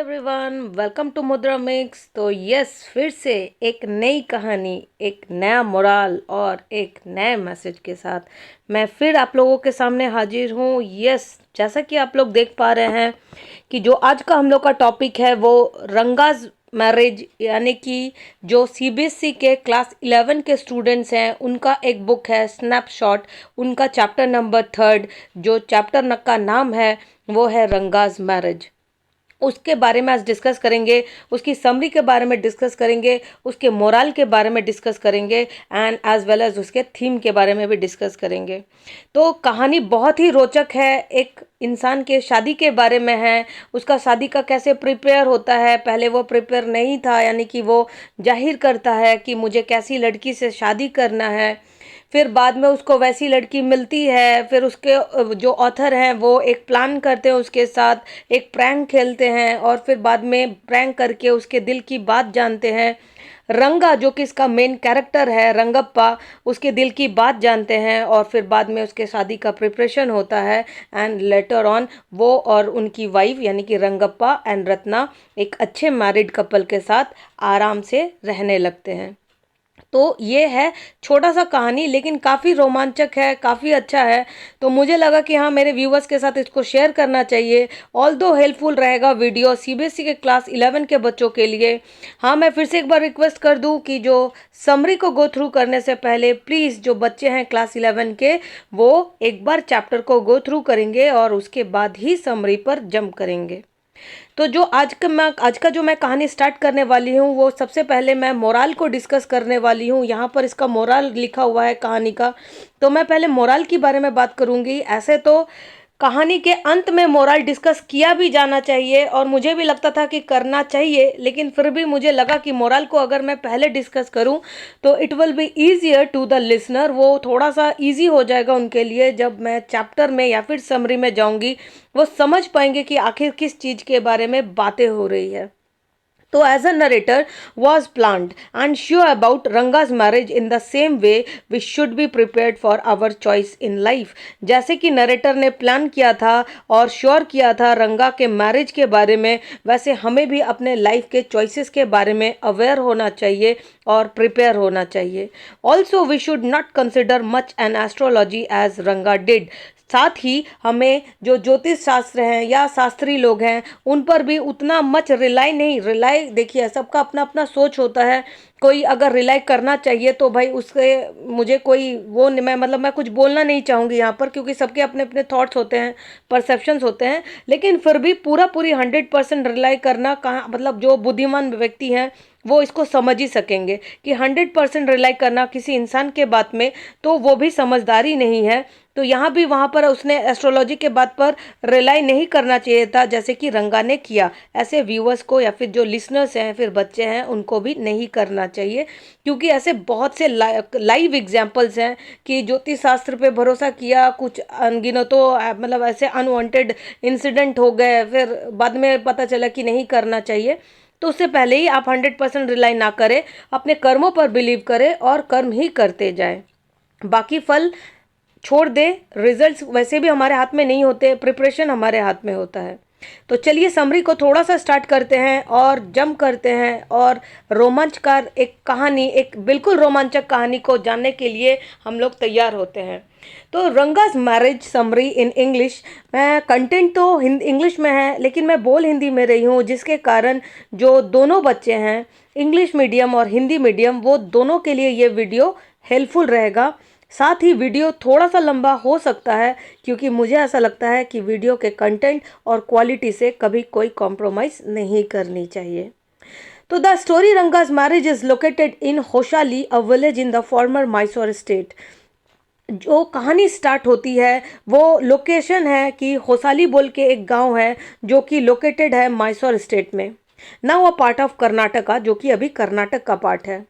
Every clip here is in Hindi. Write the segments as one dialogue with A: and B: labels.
A: एवरीवन, वेलकम टू मुद्रा मिक्स। तो यस, फिर से एक नई कहानी, एक नया मोराल और एक नए मैसेज के साथ मैं फिर आप लोगों के सामने हाजिर हूँ। यस, जैसा कि आप लोग देख पा रहे हैं कि जो आज का हम लोग का टॉपिक है वो रंगाज मैरिज, यानी कि जो सीबीएसई के क्लास 11 के स्टूडेंट्स हैं उनका एक बुक है स्नैपशॉट, उनका चैप्टर नंबर 3, जो चैप्टर का नाम है वो है रंगाज मैरिज। उसके बारे में आज डिस्कस करेंगे, उसकी समरी के बारे में डिस्कस करेंगे, उसके मोरल के बारे में डिस्कस करेंगे एंड एज वेल एज उसके थीम के बारे में भी डिस्कस करेंगे। तो कहानी बहुत ही रोचक है, एक इंसान के शादी के बारे में है। उसका शादी का कैसे प्रिपेयर होता है, पहले वो प्रिपेयर नहीं था, यानी कि वो जाहिर करता है कि मुझे कैसी लड़की से शादी करना है। फिर बाद में उसको वैसी लड़की मिलती है, फिर उसके जो ऑथर हैं वो एक प्लान करते हैं, उसके साथ एक प्रैंक खेलते हैं और फिर बाद में प्रैंक करके उसके दिल की बात जानते हैं। रंगा, जो कि इसका मेन कैरेक्टर है, रंगप्पा, उसके दिल की बात जानते हैं और फिर बाद में उसके शादी का प्रिपरेशन होता है एंड लेटर ऑन वो और उनकी वाइफ यानी कि रंगप्पा एंड रत्ना एक अच्छे मैरिड कपल के साथ आराम से रहने लगते हैं। तो ये है छोटा सा कहानी, लेकिन काफ़ी रोमांचक है, काफ़ी अच्छा है। तो मुझे लगा कि हाँ, मेरे व्यूवर्स के साथ इसको शेयर करना चाहिए। ऑल दो हेल्पफुल रहेगा वीडियो सीबीएसई के क्लास 11 के बच्चों के लिए। हाँ, मैं फिर से एक बार रिक्वेस्ट कर दूँ कि जो समरी को गो थ्रू करने से पहले प्लीज़ जो बच्चे हैं क्लास 11 के, वो एक बार चैप्टर को गो थ्रू करेंगे और उसके बाद ही समरी पर जंप करेंगे। तो जो आज का जो मैं कहानी स्टार्ट करने वाली हूँ, वो सबसे पहले मैं मोरल को डिस्कस करने वाली हूँ। यहाँ पर इसका मोरल लिखा हुआ है कहानी का, तो मैं पहले मोरल के बारे में बात करूँगी। ऐसे तो कहानी के अंत में मोरल डिस्कस किया भी जाना चाहिए और मुझे भी लगता था कि करना चाहिए, लेकिन फिर भी मुझे लगा कि मोरल को अगर मैं पहले डिस्कस करूं तो it will be easier to the listener. वो थोड़ा सा इजी हो जाएगा उनके लिए, जब मैं चैप्टर में या फिर समरी में जाऊंगी वो समझ पाएंगे कि आखिर किस चीज़ के बारे में बातें हो रही है। तो as a narrator was planned and sure about Ranga's marriage, in the same way we should be prepared for our choice in life। जैसे कि नरेटर ने प्लान किया था और श्योर किया था रंगा के मैरिज के बारे में, वैसे हमें भी अपने लाइफ के चॉइसेस के बारे में अवेयर होना चाहिए और प्रिपेयर होना चाहिए। Also we should not consider much an astrology as Ranga did. साथ ही हमें जो ज्योतिष शास्त्र हैं या शास्त्री लोग हैं उन पर भी उतना मच रिलाई देखिए, सबका अपना अपना सोच होता है। कोई अगर रिलाई करना चाहिए तो भाई उसके मुझे कोई वो नहीं, मैं कुछ बोलना नहीं चाहूँगी यहाँ पर, क्योंकि सबके अपने अपने थॉट्स होते हैं, परसेप्शंस होते हैं। लेकिन फिर भी पूरी 100% रिलाई करना कहाँ, मतलब जो बुद्धिमान व्यक्ति हैं वो इसको समझ ही सकेंगे कि 100% रिलाई करना किसी इंसान के बात में तो वो भी समझदारी नहीं है। तो यहाँ भी वहाँ पर उसने एस्ट्रोलॉजी के बात पर रिलाई नहीं करना चाहिए था, जैसे कि रंगा ने किया। ऐसे व्यूअर्स को या फिर जो लिसनर्स हैं, फिर बच्चे हैं, उनको भी नहीं करना चाहिए, क्योंकि ऐसे बहुत से लाइव एग्जाम्पल्स हैं कि ज्योतिष शास्त्र पे भरोसा किया, कुछ अनगिनतों मतलब ऐसे अनवांटेड इंसिडेंट हो गए, फिर बाद में पता चला कि नहीं करना चाहिए। तो उससे पहले ही आप 100% रिलाई ना करें, अपने कर्मों पर बिलीव करें और कर्म ही करते जाएं। बाकी फल छोड़ दे, रिजल्ट्स वैसे भी हमारे हाथ में नहीं होते, प्रिपरेशन हमारे हाथ में होता है। तो चलिए समरी को थोड़ा सा स्टार्ट करते हैं और जंप करते हैं और रोमांचकार एक कहानी, एक बिल्कुल रोमांचक कहानी को जानने के लिए हम लोग तैयार होते हैं। तो Ranga's marriage summary in English, मैं कंटेंट तो इंग्लिश में है लेकिन मैं बोल हिंदी में रही हूँ, जिसके कारण जो दोनों बच्चे हैं इंग्लिश मीडियम और हिंदी मीडियम, वो दोनों के लिए ये वीडियो हेल्पफुल रहेगा। साथ ही वीडियो थोड़ा सा लंबा हो सकता है, क्योंकि मुझे ऐसा लगता है कि वीडियो के कंटेंट और क्वालिटी से कभी कोई कॉम्प्रोमाइज़ नहीं करनी चाहिए। तो the story Ranga's marriage is located in Hosahalli, a village in the former Mysore state. जो कहानी स्टार्ट होती है वो लोकेशन है कि होसाली बोल के एक गांव है जो कि लोकेटेड है मैसूर स्टेट में, now a part of Karnataka, जो कि अभी कर्नाटक का पार्ट है।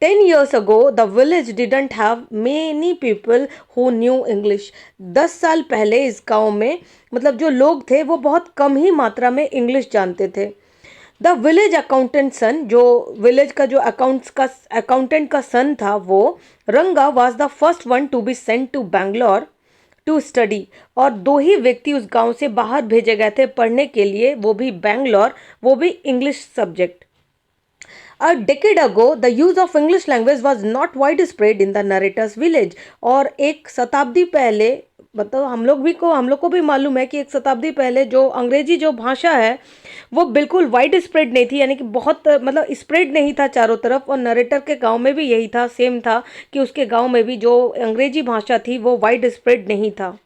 A: 10 years ago the village didn't have many people who knew English। 10 साल पहले इस गांव में मतलब जो लोग थे वो बहुत कम ही मात्रा में इंग्लिश जानते थे। द विलेज अकाउंटेंट सन, जो विलेज का जो अकाउंटेंट का सन था, वो Ranga was the first one to be sent to Bangalore to study, और 2 ही व्यक्ति उस गांव से बाहर भेजे गए थे पढ़ने के लिए, वो भी बैंगलोर, वो भी English subject. A decade ago, the use of English language was not widespread in the narrator's village. और एक शताब्दी पहले, मतलब हम लोग को भी मालूम है कि एक शताब्दी पहले जो अंग्रेजी जो भाषा है वो बिल्कुल वाइड स्प्रेड नहीं थी, यानी कि बहुत मतलब स्प्रेड नहीं था चारों तरफ। और नरेटर के गांव में भी यही था, सेम था कि उसके गांव में भी जो अंग्रेजी भाषा थी वो वाइड स्प्रेड नहीं था।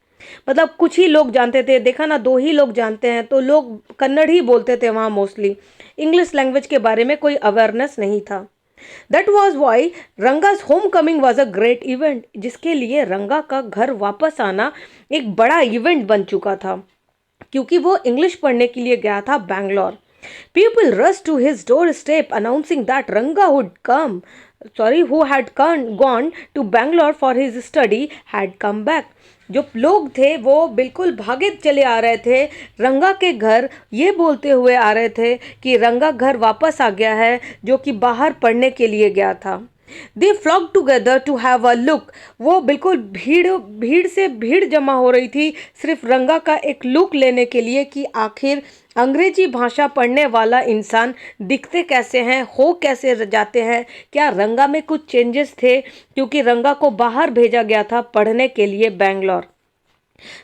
A: मतलब कुछ ही लोग जानते थे, देखा ना, 2 ही लोग जानते हैं, तो लोग कन्नड़ ही बोलते थे वहाँ मोस्टली। इंग्लिश लैंग्वेज के बारे में कोई अवेयरनेस नहीं था। That was why Ranga's homecoming was a great event, जिसके लिए रंगा का घर वापस आना एक बड़ा इवेंट बन चुका था, क्योंकि वो इंग्लिश पढ़ने के लिए गया था Bangalore. People rushed to his doorstep announcing that Ranga who had gone to Bangalore for his study, had come back. जो लोग थे वो बिल्कुल भागे चले आ रहे थे रंगा के घर, ये बोलते हुए आ रहे थे कि रंगा घर वापस आ गया है, जो कि बाहर पढ़ने के लिए गया था। They flock together to have a look, वो बिल्कुल भीड़ भीड़ से भीड़ जमा हो रही थी सिर्फ रंगा का एक लुक लेने के लिए कि आखिर अंग्रेजी भाषा पढ़ने वाला इंसान दिखते कैसे हैं, हो कैसे जाते हैं, क्या रंगा में कुछ चेंजेस थे, क्योंकि रंगा को बाहर भेजा गया था पढ़ने के लिए Bangalore.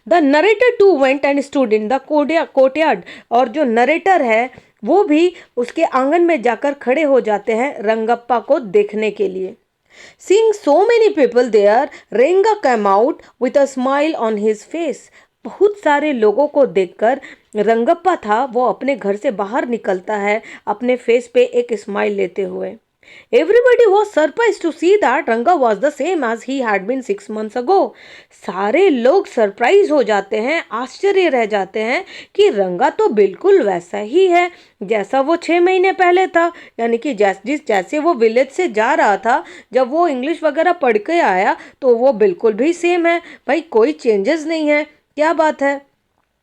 A: The narrator too went and stood in the courtyard, और जो नरेटर है वो भी उसके आंगन में जाकर खड़े हो जाते हैं रंगप्पा को देखने के लिए। Seeing so many people there, रेंगा came out with a smile on his face. बहुत सारे लोगों को देखकर रंगप्पा था वो अपने घर से बाहर निकलता है अपने फेस पे एक स्माइल लेते हुए। Everybody was surprised to see that Ranga was the same as he had been 6 months ago. सारे लोग सरप्राइज हो जाते हैं, आश्चर्य रह जाते हैं कि रंगा तो बिल्कुल वैसा ही है जैसा वो 6 महीने पहले था। यानी कि जैसे वो विलेज से जा रहा था, जब वो इंग्लिश वगैरह पढ़ के आया तो वो बिल्कुल भी सेम है भाई, कोई चेंजेस नहीं है। क्या बात है।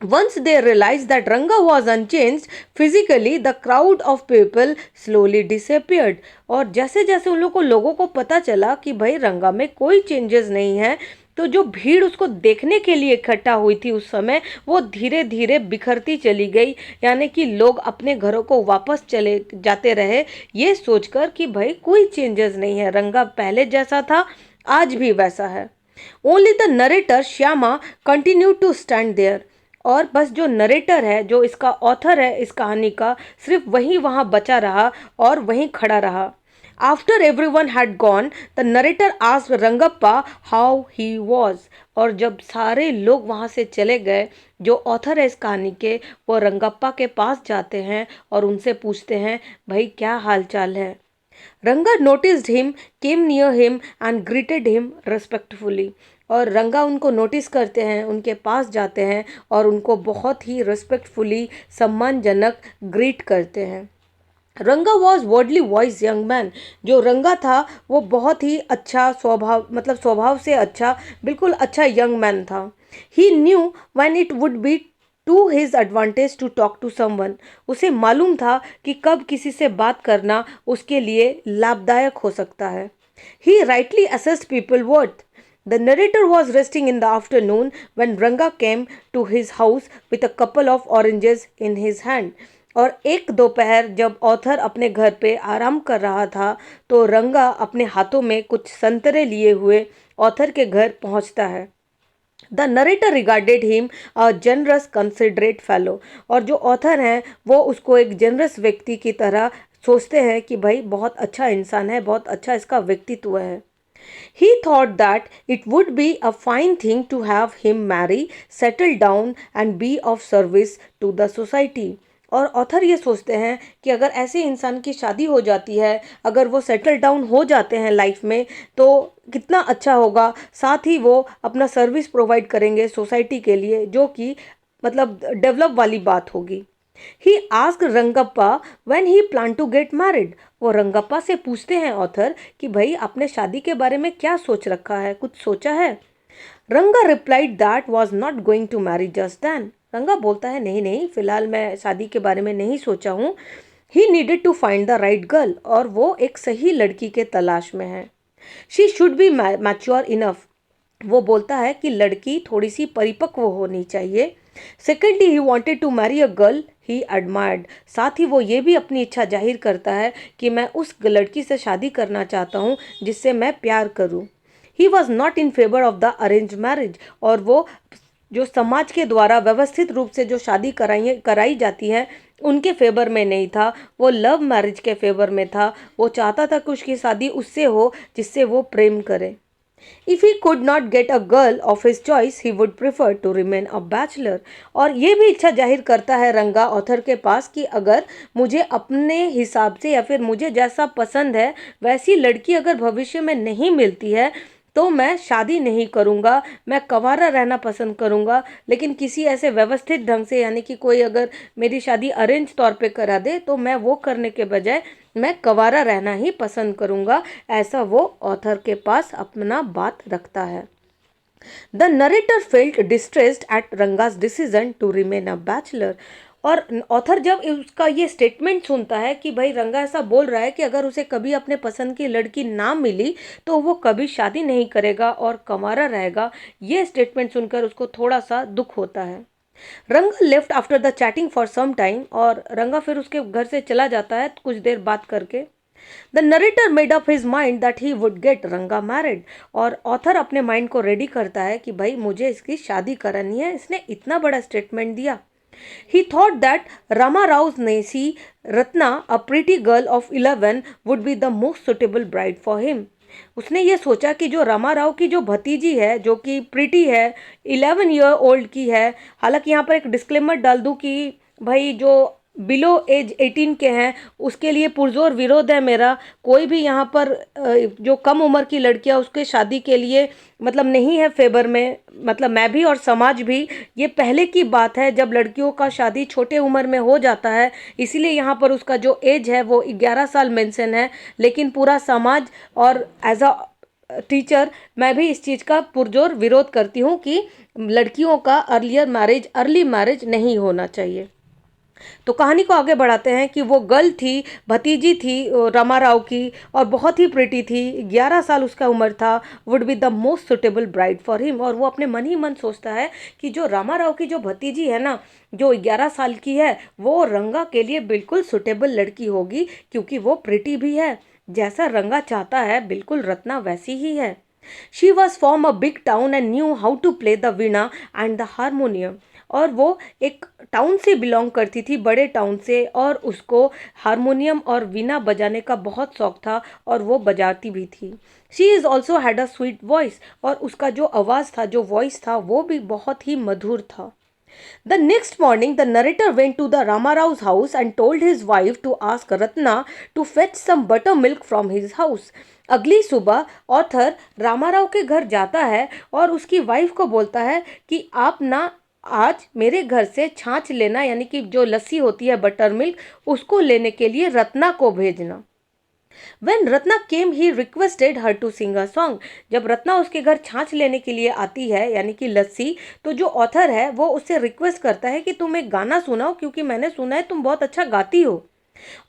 A: Once they realized that Ranga was unchanged physically, the crowd of people slowly disappeared. और जैसे जैसे उन लोगों को पता चला कि भाई रंगा में कोई चेंजेस नहीं है, तो जो भीड़ उसको देखने के लिए इकट्ठा हुई थी उस समय, वो धीरे धीरे बिखरती चली गई। यानी कि लोग अपने घरों को वापस चले जाते रहे ये सोचकर कि भाई कोई चेंजेस नहीं है, रंगा पहले जैसा था आज भी वैसा है। Only the narrator Shyama continue to stand there, और बस जो नरेटर है, जो इसका ऑथर है इस कहानी का, सिर्फ वही वहाँ बचा रहा और वहीं खड़ा रहा। After everyone had gone, the narrator asked Rangappa how he was, और जब सारे लोग वहाँ से चले गए, जो ऑथर है इस कहानी के वो रंगप्पा के पास जाते हैं और उनसे पूछते हैं भाई क्या हाल चाल है। रंगा noticed him, came near him and greeted him respectfully, और रंगा उनको नोटिस करते हैं, उनके पास जाते हैं और उनको बहुत ही रिस्पेक्टफुली सम्मानजनक ग्रीट करते हैं। रंगा was worldly voice young man, जो रंगा था वो बहुत ही अच्छा स्वभाव, मतलब स्वभाव से अच्छा, बिल्कुल अच्छा यंग मैन था। He knew when it would be to his advantage to talk to someone, उसे मालूम था कि कब किसी से बात करना उसके लिए लाभदायक हो सकता है। He rightly assessed people worth. The narrator was resting in the afternoon when Ranga came to his house with a couple of oranges in his hand. और एक दोपहर जब ऑथर अपने घर पे आराम कर रहा था तो रंगा अपने हाथों में कुछ संतरे लिए हुए ऑथर के घर पहुंचता है। The narrator regarded him a generous considerate fellow, और जो ऑथर हैं वो उसको एक जनरस व्यक्ति की तरह सोचते हैं कि भाई बहुत अच्छा इंसान है, बहुत अच्छा इसका व्यक्तित्व है। He thought that it would be a fine thing to have him marry, settle down and be of service to the society. और ऑथर ये सोचते हैं कि अगर ऐसे इंसान की शादी हो जाती है, अगर वो सेटल डाउन हो जाते हैं लाइफ में, तो कितना अच्छा होगा, साथ ही वो अपना सर्विस प्रोवाइड करेंगे सोसाइटी के लिए, जो कि मतलब डेवलप वाली बात होगी। He ask Rangappa when he plan to get married, वो रंगप्पा से पूछते हैं ऑथर कि भाई आपने शादी के बारे में क्या सोच रखा है, कुछ सोचा है। Ranga replied that was not going to marry just then, Ranga बोलता है नहीं नहीं, फिलहाल मैं शादी के बारे में नहीं सोचा हूँ। He needed to find the right girl, और वो एक सही लड़की के तलाश में है। She should be mature enough, वो बोलता है कि लड़की थोड़ी सी परिपक्व होनी चाहिए। Secondly he wanted to marry a girl he admired, साथ ही वो ये भी अपनी इच्छा जाहिर करता है कि मैं उस लड़की से शादी करना चाहता हूँ जिससे मैं प्यार करूँ। He was not in favour of the arrange marriage, और वो जो समाज के द्वारा व्यवस्थित रूप से जो शादी कराई जाती है उनके फेवर में नहीं था, वो लव मैरिज के फेवर में था। वो चाहता था कि उसकी शादी उससे हो जिससे वो प्रेम करे। If he could not get a girl of his choice, he would prefer to remain a bachelor. और ये भी इच्छा जाहिर करता है रंगा ऑथर के पास कि अगर मुझे अपने हिसाब से या फिर मुझे जैसा पसंद है वैसी लड़की अगर भविष्य में नहीं मिलती है तो मैं शादी नहीं करूँगा, मैं कंवारा रहना पसंद करूँगा। लेकिन किसी ऐसे व्यवस्थित ढंग से, यानी कि कोई अगर मेरी शादी अरेंज तौर पे करा दे तो मैं वो करने के बजाय मैं कंवारा रहना ही पसंद करूँगा। ऐसा वो ऑथर के पास अपना बात रखता है। The narrator felt distressed at Ranga's decision to remain a bachelor. और ऑथर जब उसका ये स्टेटमेंट सुनता है कि भाई रंगा ऐसा बोल रहा है कि अगर उसे कभी अपने पसंद की लड़की ना मिली तो वो कभी शादी नहीं करेगा और कंवारा रहेगा, ये स्टेटमेंट सुनकर उसको थोड़ा सा दुख होता है। Ranga left after the chatting for some time, और रंगा फिर उसके घर से चला जाता है कुछ देर बात करके। The narrator made up his mind that he would get रंगा मैरिड, और ऑथर अपने माइंड को रेडी करता है कि भाई मुझे इसकी शादी करानी है, इसने इतना बड़ा स्टेटमेंट दिया। He thought that Rama Rao's niece Ratna, a pretty girl of 11, would be the most suitable bride for him. उसने ये सोचा कि जो रामा राव की जो भतीजी है जो कि प्रीटी है, 11 ईयर ओल्ड की है। हालांकि यहाँ पर एक डिस्क्लेमर डाल दूँ कि भाई जो बिलो एज 18 के हैं उसके लिए पुरजोर विरोध है मेरा। कोई भी यहाँ पर जो कम उम्र की लड़कियाँ उसके शादी के लिए मतलब नहीं है फेवर में, मतलब मैं भी और समाज भी। ये पहले की बात है जब लड़कियों का शादी छोटे उम्र में हो जाता है, इसीलिए यहाँ पर उसका जो एज है वो 11 साल मेंशन है। लेकिन पूरा समाज और एज अ टीचर मैं भी इस चीज़ का पुरजोर विरोध करती हूँ कि लड़कियों का अर्ली मैरिज नहीं होना चाहिए। तो कहानी को आगे बढ़ाते हैं कि वो गर्ल थी, भतीजी थी रमा राव की, और बहुत ही प्रिटी थी। 11 साल उसका उम्र था। Would be the most suitable bride for him, और वो अपने मन ही मन सोचता है कि जो रामा राव की जो भतीजी है ना, जो 11 साल की है, वो रंगा के लिए बिल्कुल सुटेबल लड़की होगी क्योंकि वो प्रिटी भी है। जैसा रंगा चाहता है बिल्कुल रत्ना वैसी ही है। She was from a big town and knew how to play the veena and the harmonium, और वो एक टाउन से बिलोंग करती थी, बड़े टाउन से, और उसको हारमोनियम और वीणा बजाने का बहुत शौक था और वो बजाती भी थी। She is also had a sweet voice, और उसका जो आवाज़ था, जो वॉइस था, वो भी बहुत ही मधुर था। The next morning, the narrator went to the Ramarau's house and told his wife to ask Ratna to fetch some buttermilk from his house. अगली सुबह ऑथर रामाराव के घर जाता है और उसकी वाइफ को बोलता है कि आप ना आज मेरे घर से छाछ लेना, यानी कि जो लस्सी होती है बटर मिल्क, उसको लेने के लिए रत्ना को भेजना। When Ratna came he requested her to sing a song, जब रत्ना उसके घर छाछ लेने के लिए आती है यानी कि लस्सी, तो जो ऑथर है वो उससे रिक्वेस्ट करता है कि तुम एक गाना सुनाओ क्योंकि मैंने सुना है तुम बहुत अच्छा गाती हो।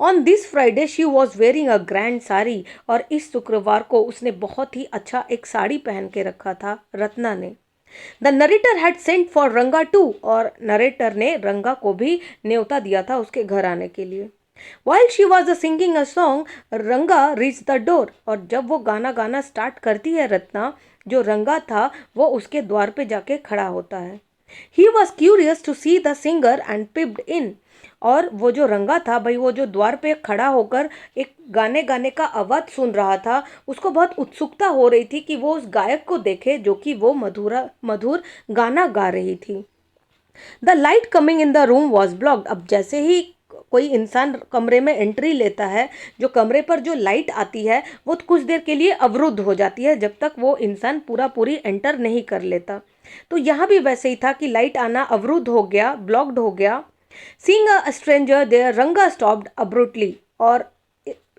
A: On this Friday she was wearing a grand sari, और इस शुक्रवार को उसने बहुत ही अच्छा एक साड़ी पहन के रखा था रत्ना ने। The narrator had sent for रंगा टू, और नरेटर ने रंगा को भी न्योता दिया था उसके घर आने के लिए। While she was singing a song, रंगा reached the door, और जब वो गाना गाना स्टार्ट करती है रत्ना, जो रंगा था वो उसके द्वार पे जाके खड़ा होता है। He was curious to see the singer and peeped in, और वो जो रंगा था भाई, वो जो द्वार पे खड़ा होकर एक गाने गाने का आवाज सुन रहा था, उसको बहुत उत्सुकता हो रही थी कि वो उस गायक को देखे जो कि वो मधुर गाना गा रही थी। The light coming in the room was blocked, अब जैसे ही कोई इंसान कमरे में एंट्री लेता है, जो कमरे पर जो लाइट आती है वो कुछ देर के लिए अवरुद्ध हो जाती है जब तक वो इंसान पूरी एंटर नहीं कर लेता। तो यहाँ भी वैसे ही था कि लाइट आना अवरुद्ध हो गया, ब्लॉक्ड हो गया। सीइंग अ स्ट्रेंजर देयर रंगा स्टॉप्ड अब्रुप्टली, और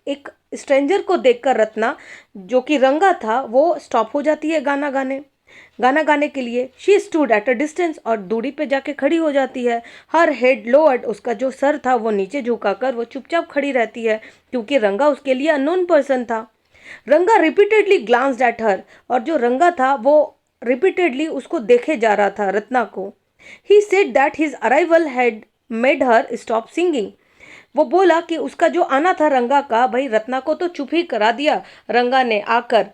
A: एक स्ट्रेंजर को देखकर रत्ना, जो कि रंगा था, वो स्टॉप हो जाती है गाना गाने के लिए। She stood at a distance, और दूरी पे जाके खड़ी हो जाती है। हर हेड लोअर्ड, उसका जो सर था वो नीचे झुकाकर वो चुपचाप खड़ी रहती है क्योंकि रंगा उसके लिए अननोन पर्सन था। रंगा रिपीटेडली ग्लांस्ड एट हर, और जो रंगा था वो रिपीटेडली उसको देखे जा रहा था, रत्ना को। He said that his arrival had made her stop singing. वो बोला कि उसका जो आना था रंगा का, भाई रत्ना को तो चुप ही करा दिया रंगा ने आकर।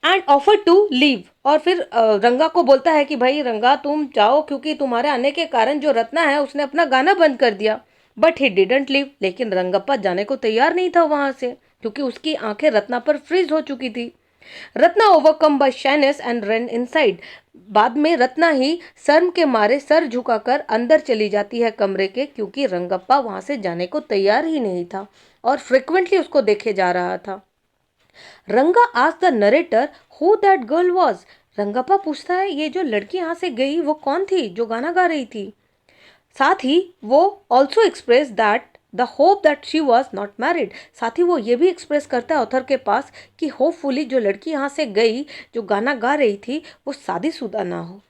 A: एंड ऑफर टू लीव, और फिर रंगा को बोलता है कि भाई रंगा तुम जाओ, क्योंकि तुम्हारे आने के कारण जो रत्ना है उसने अपना गाना बंद कर दिया। बट ही डिडंट लीव, लेकिन रंगप्पा जाने को तैयार नहीं था वहां से, क्योंकि उसकी आंखें रत्ना पर फ्रीज हो चुकी थी। Ratna overcome bye shyness and run inside. बाद में रत्ना ही शर्म के मारे सर झुकाकर अंदर चली जाती है कमरे के, क्योंकि रंगप्पा वहां से जाने को तैयार ही नहीं था और फ्रिक्वेंटली उसको देखे जा रहा था। रंगा asked the narrator who that girl was. Rangappa पूछता है ये जो लड़की यहाँ से गई वो कौन थी जो गाना गा रही थी। साथ ही वो also express that the hope that she was not married. साथ ही वो ये भी एक्सप्रेस करता है ऑथर के पास कि होपफुली जो लड़की यहाँ से गई जो गाना गा रही थी वो शादीशुदा ना हो।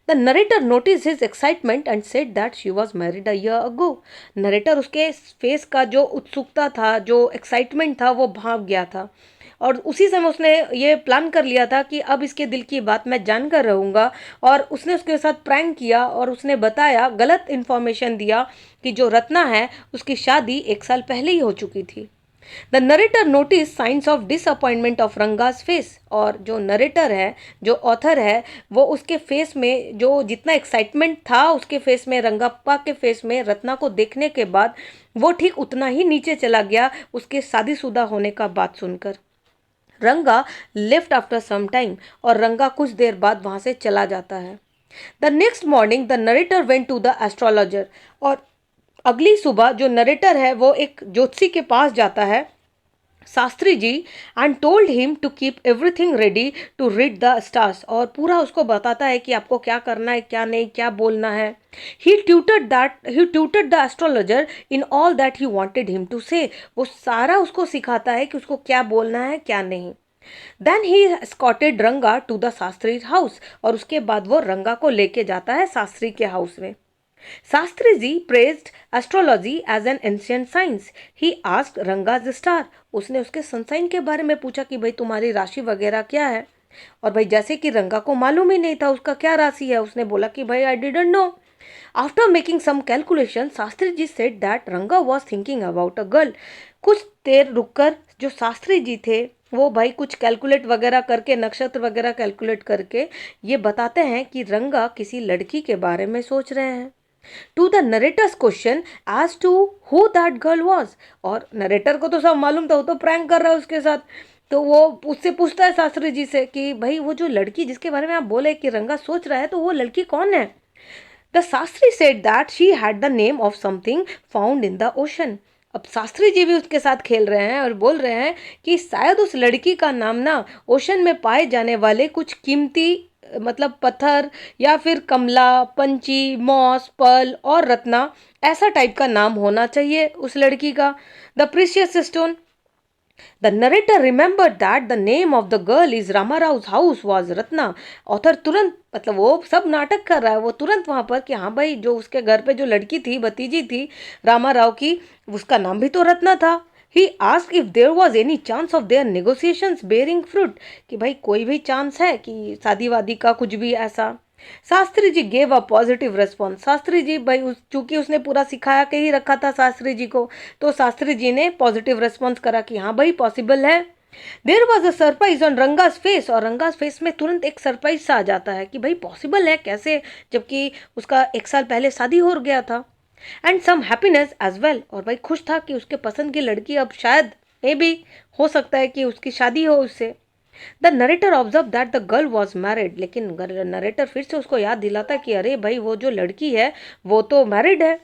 A: The narrator notice his excitement and said that she was married a year ago. Narrator उसके फेस का जो उत्सुकता था, जो एक्साइटमेंट था, वो भाग गया था और उसी समय उसने ये प्लान कर लिया था कि अब इसके दिल की बात मैं जानकर रहूँगा। और उसने उसके साथ प्रैंक किया और उसने बताया, गलत इन्फॉर्मेशन दिया कि जो रत्ना है उसकी शादी 1 साल पहले ही हो चुकी थी। The narrator notice science of disappointment of Ranga's face. और जो नरेटर है, जो ऑथर है, वो उसके फेस में जो जितना एक्साइटमेंट था उसके फेस में, रंगप्पा के फेस में रत्ना को देखने के बाद, वो ठीक उतना ही नीचे चला गया उसके शादीशुदा होने का बात सुनकर। रंगा लेफ्ट आफ्टर सम टाइम, और रंगा कुछ देर बाद वहां से चला जाता है। The next morning the narrator went to the astrologer. और अगली सुबह जो नरेटर है वो एक ज्योतिषी के पास जाता है, Shastri ji, and told him to keep everything ready to read the stars. और पूरा उसको बताता है कि आपको क्या करना है, क्या नहीं, क्या बोलना है। He tutored the astrologer in all that he wanted him to say. वो सारा उसको सिखाता है कि उसको क्या बोलना है, क्या नहीं। देन ही escorted रंगा टू द शास्त्री हाउस। और उसके बाद वो रंगा को लेके जाता है शास्त्री के हाउस में। Shastri ji praised astrology as an ancient science. He asked Ranga's star. उसने उसके सनसाइन के बारे में पूछा कि भाई तुम्हारी राशि वगैरह क्या है। और भाई जैसे कि रंगा को मालूम ही नहीं था उसका क्या राशि है, उसने बोला कि भाई I didn't know. After making some calculation Shastri ji said that Ranga was thinking about a girl. कुछ देर रुककर जो शास्त्री जी थे वो भाई कुछ कैलकुलेट वगैरह करके, नक्षत्र वगैरह कैलकुलेट करके ये बताते हैं कि रंगा किसी लड़की के बारे में सोच रहे हैं। To the narrator's question as to who that girl was. और नरेटर को तो सब मालूम था, वो तो प्रैंक कर रहा है उसके साथ। तो वो उससे पूछता है शास्त्री जी से कि भाई वो जो लड़की जिसके बारे में आप बोले कि रंगा सोच रहा है, तो वो लड़की कौन है। The Shastri said that she had the name of something found in the ocean. अब शास्त्री जी भी उसके साथ खेल रहे हैं और बोल रहे हैं कि शायद उस लड़की का नाम ना ओशन में पाए जाने वाले कुछ कीमती, मतलब पत्थर, या फिर कमला, पंची, मॉस, पर्ल और रत्ना, ऐसा टाइप का नाम होना चाहिए उस लड़की का। The precious stone. The narrator remember that the name of the girl is Ramarao house was Ratna. Author तुरंत, मतलब वो सब नाटक कर रहा है, वो तुरंत वहां पर कि हाँ भाई जो उसके घर पे जो लड़की थी, भतीजी थी रामाराव की, उसका नाम भी तो रत्ना था। He asked if there was any chance of their negotiations bearing fruit, कि भाई कोई भी चांस है कि शादी वादी का, कुछ भी ऐसा। Shastri ji gave a positive response. Shastri ji भाई चूंकि उसने पूरा सिखाया के ही रखा था शास्त्री जी को, तो शास्त्री जी ने पॉजिटिव रेस्पॉन्स करा कि हाँ भाई पॉसिबल है। There was a surprise on Ranga's face. और रंगास फेस में तुरंत एक सरप्राइज सा आ जाता है कि भाई पॉसिबल है कैसे, जबकि उसका 1 साल पहले शादी हो गया था। And some happiness as well. और भाई खुश था कि उसके पसंद की लड़की अब शायद मे भी हो सकता है कि उसकी शादी हो उससे। The narrator observe that the girl was married. लेकिन नरेटर फिर से उसको याद दिलाता कि अरे भाई वो जो लड़की है वो तो मैरिड है।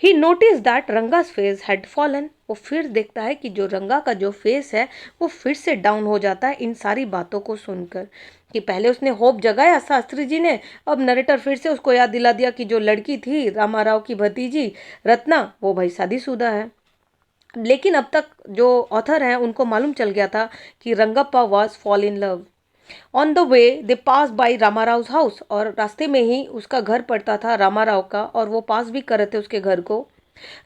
A: He notice that Ranga's face had fallen. वो फिर देखता है कि जो रंगा का जो फेस है वो फिर से डाउन हो जाता है इन सारी बातों को सुनकर, कि पहले उसने होप जगाया शास्त्री जी ने, अब नरेटर फिर से उसको याद दिला दिया कि जो लड़की थी रामाराव की भतीजी रत्ना, वो भाई शादीशुदा है। लेकिन अब तक जो ऑथर हैं उनको मालूम चल गया था कि Rangappa was fall in love. On the way they pass by Ramarao house. और रास्ते में ही उसका घर पड़ता था रामाराव का, और वो पास भी कर रहे थे उसके घर को।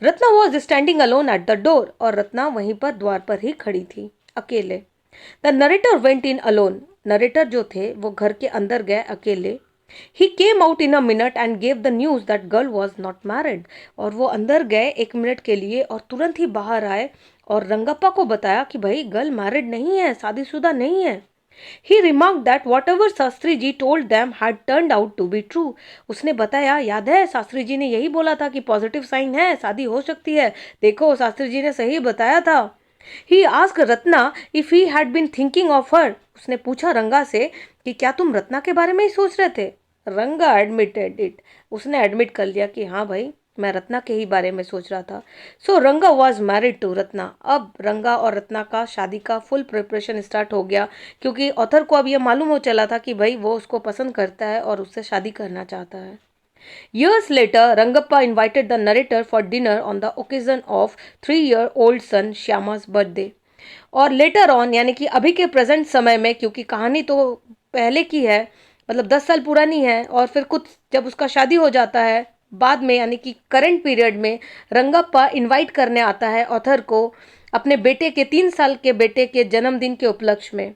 A: Ratna was standing alone at the door. और रत्ना वहीं पर द्वार पर ही खड़ी थी अकेले। The narrator went in alone. Narrator जो थे वो घर के अंदर गए अकेले। He came out in a minute and gave the news that girl was not married. और वो अंदर गए 1 मिनट के लिए और तुरंत ही बाहर आए और रंगप्पा को बताया कि भाई गर्ल मैरिड नहीं है, शादीशुदा नहीं है। He remarked that whatever Shastri ji told them had turned out to be true. उसने बताया, याद है शास्त्री जी ने यही बोला था कि पॉजिटिव साइन है, शादी हो सकती है। देखो शास्त्री जी ने सही बताया था। He asked Ratna if he had been thinking of her. उसने पूछा रंगा से कि क्या तुम रत्ना के बारे में ही सोच रहे थे। रंगा एडमिटेड इट। उसने एडमिट कर लिया कि हाँ भाई मैं रत्ना के ही बारे में सोच रहा था। सो रंगा वॉज मैरिड टू रत्ना। अब रंगा और रत्ना का शादी का फुल प्रिपरेशन स्टार्ट हो गया, क्योंकि ऑथर को अब ये मालूम हो चला था कि भाई वो उसको पसंद करता है और उससे शादी करना चाहता है। Years later, Rangappa invited the narrator for dinner on the occasion of 3-year-old son Shyama's birthday. और लेटर ऑन यानी कि अभी के प्रेजेंट समय में, क्योंकि कहानी तो पहले की है, मतलब 10 साल पुरानी है, और फिर कुछ जब उसका शादी हो जाता है बाद में यानी कि करंट पीरियड में, रंगप्पा इनवाइट करने आता है ऑथर को अपने बेटे के 3 साल के बेटे के जन्मदिन के उपलक्ष्य में,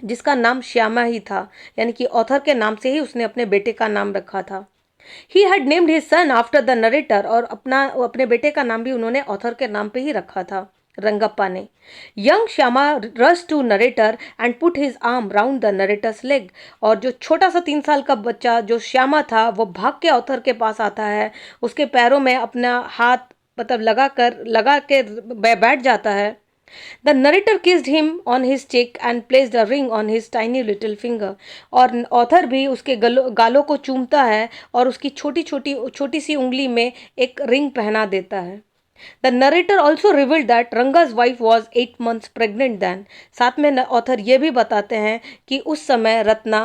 A: जिसका नाम श्यामा ही था। यानी कि ऑथर के नाम से ही उसने अपने बेटे का नाम रखा था। He had named his son after the narrator. और अपने बेटे का नाम भी उन्होंने ऑथर के नाम पे ही रखा था रंगप्पा ने। Young Shyama rush to narrator and put his arm round the narrator's leg. और जो छोटा सा 3 साल का बच्चा जो श्यामा था वो भाग के ऑथर के पास आता है, उसके पैरों में अपना हाथ मतलब लगा के बैठ जाता है। The narrator kissed him on his cheek and placed a ring on his tiny little finger. और ऑथर भी उसके गालों को चूमता है और उसकी छोटी सी उंगली में एक रिंग पहना देता है। The narrator also revealed that Ranga's wife was 8 months pregnant then. साथ में ऑथर ये भी बताते हैं कि उस समय रत्ना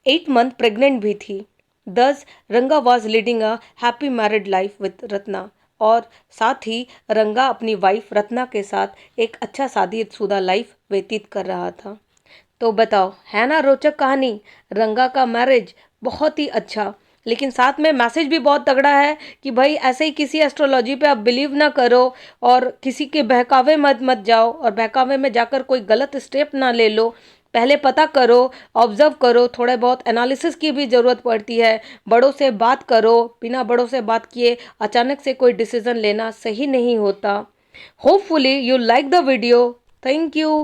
A: 8 मंथ प्रेग्नेंट भी थी। Thus, रंगा was leading a happy married life with Ratna. और साथ ही रंगा अपनी वाइफ रत्ना के साथ एक अच्छा शादीशुदा लाइफ व्यतीत कर रहा था। तो बताओ, है ना रोचक कहानी। रंगा का मैरिज बहुत ही अच्छा, लेकिन साथ में मैसेज भी बहुत तगड़ा है कि भाई ऐसे ही किसी एस्ट्रोलॉजी पे आप बिलीव ना करो और किसी के बहकावे मत जाओ और बहकावे में जाकर कोई गलत स्टेप ना ले लो। पहले पता करो, ऑब्जर्व करो, थोड़े बहुत एनालिसिस की भी ज़रूरत पड़ती है। बड़ों से बात करो, बिना बड़ों से बात किए अचानक से कोई डिसीजन लेना सही नहीं होता। Hopefully you like the video. Thank you.